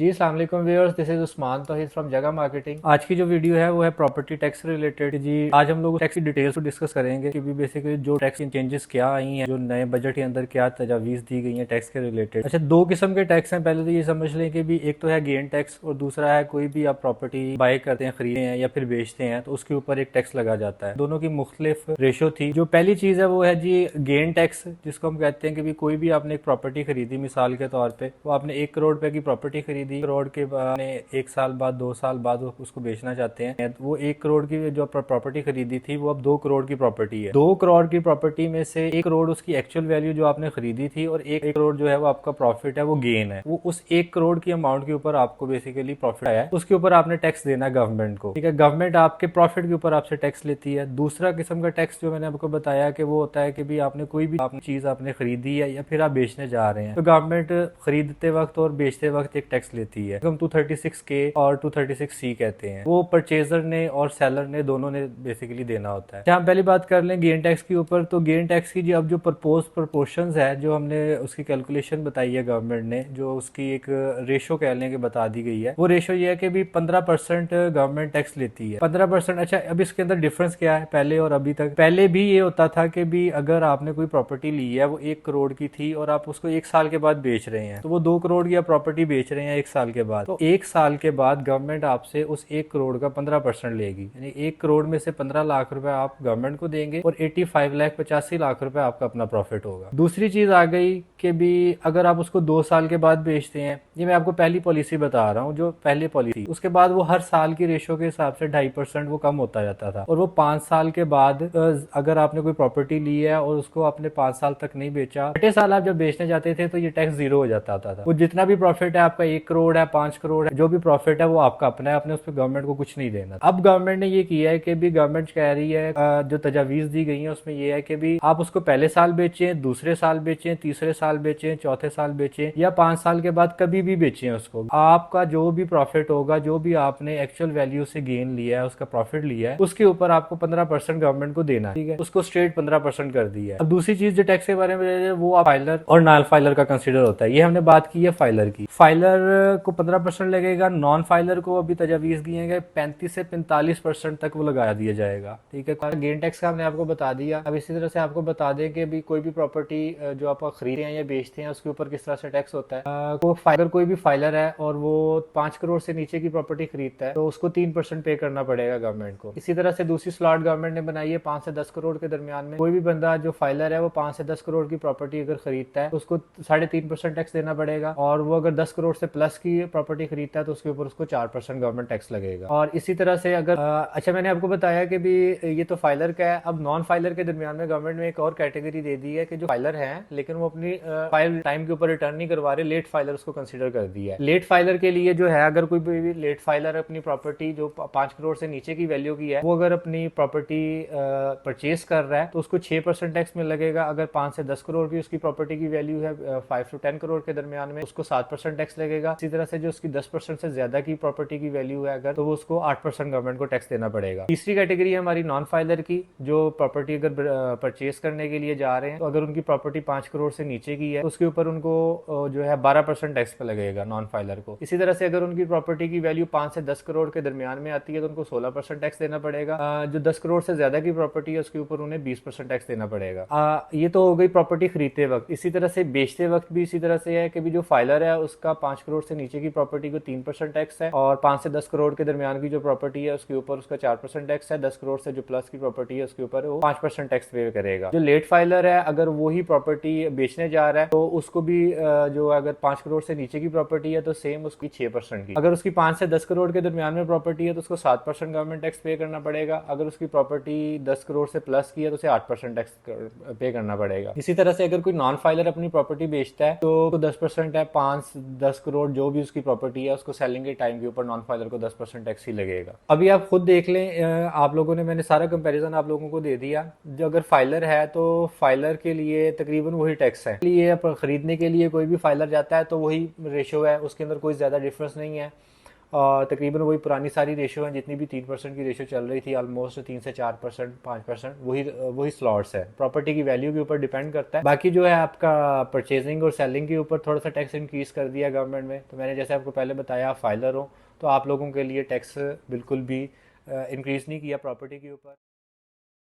जी अस्सलाम वालेकुम viewers, this is Usman Towhid from जगह मार्केटिंग। आज की जो वीडियो है वो है प्रॉपर्टी टैक्स रिलेटेड। जी आज हम लोग टैक्स की डिटेल्स को डिस्कस करेंगे कि बेसिकली जो टैक्स चेंजेस क्या आई हैं, जो नए बजट के अंदर क्या तजावीज़ दी गई हैं टैक्स के रिलेटेड। अच्छा, दो किस्म के टैक्स हैं। पहले तो ये समझ लें कि भी एक तो है गेन टैक्स और दूसरा है कोई भी आप प्रॉपर्टी बाय करते हैं, खरीदते हैं या फिर बेचते हैं तो उसके ऊपर एक टैक्स लगा जाता है। दोनों की मुख्तलिफ रेशो थी। जो पहली चीज़ है वो है जी गेन टैक्स, जिसको हम कहते हैं कि भी कोई भी आपने एक प्रॉपर्टी खरीदी, मिसाल के तौर पर वो आपने 1 करोड़ रुपए की प्रॉपर्टी खरीदी, करोड़ के ने 1 साल बाद 2 साल बाद उसको बेचना चाहते हैं, वो 1 करोड़ की जो प्रॉपर्टी खरीदी थी वो अब 2 करोड़ की प्रॉपर्टी है। 2 करोड़ की प्रॉपर्टी में से 1 करोड़ उसकी एक्चुअल वैल्यू जो आपने खरीदी थी और 1 करोड़ जो है वो आपका प्रॉफिट है, वो गेन है। वो उस 1 करोड़ की अमाउंट के ऊपर आपको बेसिकली प्रॉफिट आया है, उसके ऊपर आपने टैक्स देना है गवर्नमेंट को। ठीक है, गवर्नमेंट आपके प्रॉफिट के ऊपर आपसे टैक्स लेती है। दूसरा किस्म का टैक्स जो मैंने आपको बताया कि वो होता है कि भी आपने कोई भी आपने चीज आपने खरीदी है या फिर आप बेचने जा रहे हैं तो गवर्नमेंट खरीदते वक्त और बेचते वक्त एक टैक्स लेती है। हम 236 के और 236C कहते हैं। वो परचेजर ने और सेलर ने दोनों ने बेसिकली देना होता है। हम पहली बात कर लें गेन टैक्स के ऊपर, तो गेन टैक्स की जो अब जो प्रपोज प्रपोर्शंस है, जो हमने उसकी कैलकुलेशन बताई है गवर्नमेंट ने, जो उसकी एक रेशो कह लें कि बता दी गई है, वो रेशो ये है कि भी 15% गवर्नमेंट टैक्स लेती है। 15%। अच्छा, अब इसके अंदर डिफरेंस क्या है पहले और अभी तक? पहले भी ये होता था कि भी अगर आपने कोई प्रॉपर्टी ली है वो 1 करोड़ की थी और आप उसको 1 साल के बाद बेच रहे हैं, तो वो 2 करोड़ की प्रॉपर्टी बेच रहे हैं 1 साल के बाद, तो 1 साल के बाद गवर्नमेंट आपसे उस 1 करोड़ का 15% लेगी। यानी 1 करोड़ में से 15 लाख रुपए आप गवर्नमेंट को देंगे और 85 लाख 85 लाख रुपए आपका अपना प्रॉफिट होगा। दूसरी चीज आ गई कि भी अगर आप उसको 2 साल के बाद बेचते हैं, ये मैं आपको पहली पॉलिसी बता रहा हूँ, जो पहले पॉलिसी, उसके बाद वो हर साल की रेशो के हिसाब से 2.5% वो कम होता जाता था। और वो 5 साल के बाद अगर आपने कोई प्रॉपर्टी ली है और उसको आपने 5 साल तक नहीं बेचा, छठे साल आप जब बेचने जाते थे तो ये टैक्स 0 हो जाता था। वो जितना भी प्रॉफिट है आपका, 1 करोड़ है, 5 करोड़ है, जो भी प्रॉफिट है वो आपका अपना है, आपने उस पर गवर्नमेंट को कुछ नहीं देना। अब गवर्नमेंट ने ये किया है कि भी गवर्नमेंट कह रही है, जो तजावीज दी गई है उसमें ये है कि भी आप उसको पहले साल बेचें, दूसरे साल बेचें, तीसरे साल बेचें, चौथे साल बेचें या 5 साल के बाद कभी भी बेचें उसको, आपका जो भी प्रॉफिट होगा, जो भी आपने एक्चुअल वैल्यू से गेन लिया है, उसका प्रॉफिट लिया है, उसके ऊपर आपको 15% गवर्नमेंट को देना है। ठीक है, उसको स्ट्रेट 15% कर दिया है। अब दूसरी चीज जो टैक्स के बारे में वो फाइलर और नॉन फाइलर का कंसिडर होता है। ये हमने बात की है फाइलर की। फाइलर को 15% लगेगा, नॉन फाइलर को अभी तजावीज दिए गए 35 से 45% तक वो लगा दिया जाएगा। ठीक है, गेन टैक्स का हमने आपको बता दिया। अब इसी तरह से आपको बता दें कि भी कोई भी प्रॉपर्टी जो आप खरीदते हैं या बेचते हैं उसके ऊपर किस तरह से टैक्स होता है। अगर कोई भी फाइलर है और वो 5 करोड़ से नीचे की प्रॉपर्टी खरीदता है तो उसको 3% पे करना पड़ेगा गवर्नमेंट को। इसी तरह से दूसरी स्लॉट गवर्नमेंट ने बनाई है 5 से 10 करोड़ के दरमियान में। कोई भी बंदा जो फाइलर है वो 5 से 10 करोड़ की प्रॉपर्टी अगर खरीदता है तो उसको 3.5% टैक्स देना पड़ेगा, और वो अगर 10 करोड़ से प्लस की प्रॉपर्टी खरीदता है तो उसके ऊपर उसको 4% गवर्नमेंट टैक्स लगेगा। और इसी तरह से अगर अच्छा, मैंने आपको बताया कि भी ये तो फाइलर का है। अब नॉन फाइलर के दरमियान में गवर्नमेंट ने एक और कैटेगरी दे दी है कि जो फाइलर है लेकिन वो अपनी फाइल टाइम के ऊपर रिटर्न नहीं करवा रहे, लेट फाइलर उसको कंसिडर कर दिया है। लेट फाइलर के लिए जो है, अगर कोई भी लेट फाइलर अपनी प्रॉपर्टी जो 5 करोड़ से नीचे की वैल्यू की है, वो अगर अपनी प्रॉपर्टी परचेज कर रहा है तो उसको 6% टैक्स में लगेगा। अगर 5 से 10 करोड़ की उसकी प्रॉपर्टी की वैल्यू है 5 से 10 करोड़ के दरमियान में, उसको 7% टैक्स लगेगा। इसी तरह से जो उसकी 10% से ज्यादा की प्रॉपर्टी की वैल्यू है अगर, तो वो उसको 8% गवर्नमेंट को टैक्स देना पड़ेगा। तीसरी कैटेगरी है हमारी नॉन फाइलर की, जो प्रॉपर्टी अगर परचेज करने के लिए जा रहे हैं तो अगर उनकी प्रॉपर्टी 5 करोड़ से नीचे की है तो उसके ऊपर उनको जो है 12% टैक्स पे लगेगा नॉन फाइलर को। इसी तरह से अगर उनकी प्रॉपर्टी की वैल्यू 5 से 10 करोड़ के दरमियान में आती है तो उनको 16% टैक्स देना पड़ेगा। जो 10 करोड़ से ज्यादा की प्रॉपर्टी है उसके ऊपर उन्हें 20% टैक्स देना पड़ेगा। ये तो हो गई प्रॉपर्टी खरीदते वक्त। इसी तरह से बेचते वक्त भी इसी तरह से है कि भी जो फाइलर है उसका 5 करोड़ से नीचे की प्रॉपर्टी को 3% टैक्स है, और 5 से 10 करोड़ के दरमियान की जो प्रॉपर्टी है उसके ऊपर उसका 4% टैक्स है। 10 करोड़ से जो प्लस की प्रॉपर्टी है उसके ऊपर वो 5% टैक्स पे करेगा। जो लेट फाइलर है अगर वही प्रॉपर्टी बेचने जा रहा है तो उसको भी जो अगर 5 करोड़ से नीचे की प्रॉपर्टी है तो सेम उसकी 6% की। अगर उसकी 5 से 10 करोड़ के दरमियान में प्रॉपर्टी है तो उसको 7% गवर्नमेंट टैक्स पे करना पड़ेगा। अगर उसकी प्रॉपर्टी 10 करोड़ से प्लस की है तो उसे 8% टैक्स पे करना पड़ेगा। इसी तरह से अगर कोई नॉन फाइलर अपनी प्रॉपर्टी बेचता है तो 10% है, 5-10 करोड़ जो भी उसकी प्रॉपर्टी है उसको सेलिंग के टाइम के ऊपर नॉन फाइलर को 10% टैक्स ही लगेगा। अभी आप खुद देख लें, आप लोगों ने, मैंने सारा कंपैरिजन आप लोगों को दे दिया। जो अगर फाइलर है तो फाइलर के लिए तकरीबन वही टैक्स है। खरीदने के लिए कोई भी फाइलर जाता है तो वही रेशो है, उसके अंदर कोई ज्यादा डिफरेंस नहीं है। और तकरीबन वही पुरानी सारी रेशो हैं, जितनी भी 3% की रेशो चल रही थी, ऑलमोस्ट 3 से 4%, 5%, वही स्लॉट्स है। प्रॉपर्टी की वैल्यू के ऊपर डिपेंड करता है। बाकी जो है आपका परचेजिंग और सेलिंग के ऊपर थोड़ा सा टैक्स इंक्रीज कर दिया गवर्नमेंट में। तो मैंने जैसे आपको पहले बताया, आप फाइलर हो तो आप लोगों के लिए टैक्स बिल्कुल भी इंक्रीज नहीं किया प्रॉपर्टी के ऊपर।